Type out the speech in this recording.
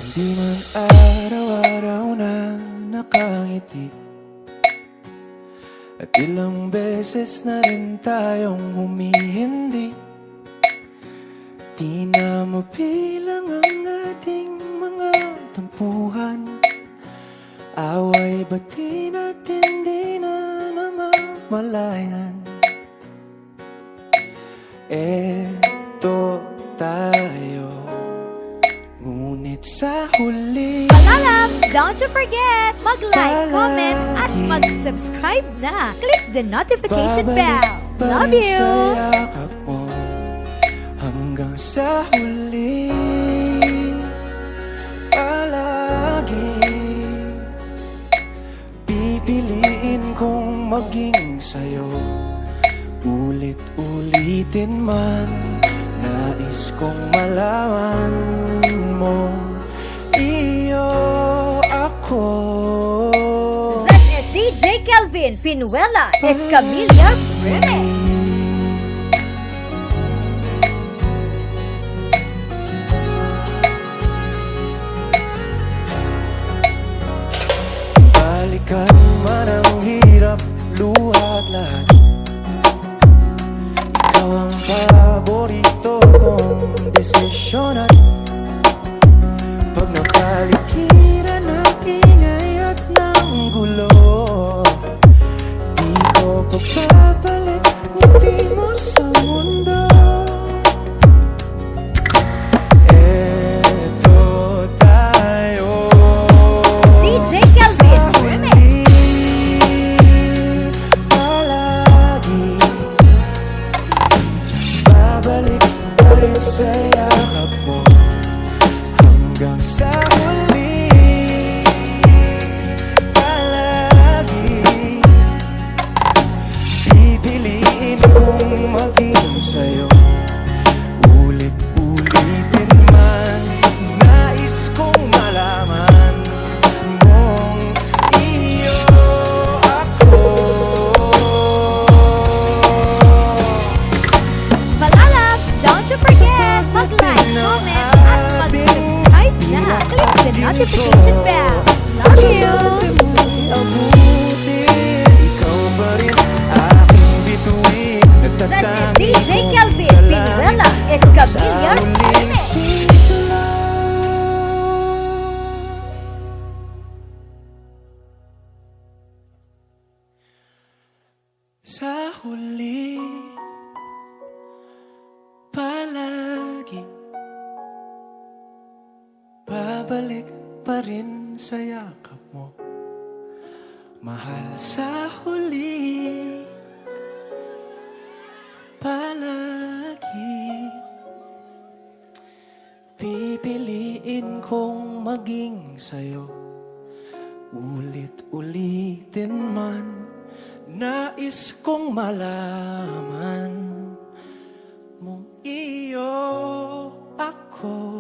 Di man araw-araw na nakangiti, at ilang beses na rin tayong humihindi. Di na mabilang ang ating mga tampuhan, away bati natin di na namamalayan. Eto tayo, ngunit sa huli. Paalam! Don't you forget mag-like, comment, at mag-subscribe na. Click the notification bell. Love you! Sa yakap mo hanggang sa huli. Palagi pipiliin kong maging sa'yo. Ulit-ulitin man, nais kong malaman mo, iyo ako. That is DJ Kelvin Pinuela Escamilla Remix. Balikan man ang hirap, luha at lahat, ikaw ang paborito kong desisyon. At pag nakalikiran ng ingay at ng gulo, di ko pagpapalit ngiti mo sa mundo. Eto tayo, DJ Kelvin Remix. palagi babalik pa rin sa yakap mo hanggang sa huli. Palagi pipiliin kong maging sa'yo. Ulit-ulitin man, nais kong malaman mong iyo ako. Paalam! Don't you forget mag-like, comment, at mag-subscribe na. Click the notification bell. Love you! Abutin, ikaw pa rin aking bituin. That is DJ Kelvin Pinuela Escamilla Remix. Sa huli, palagi babalik pa rin sa yakap mo, mahal. Sa huli, palagi pipiliin kong maging sa'yo. Ulit-ulitin man, nais kong malaman mong iyo ako.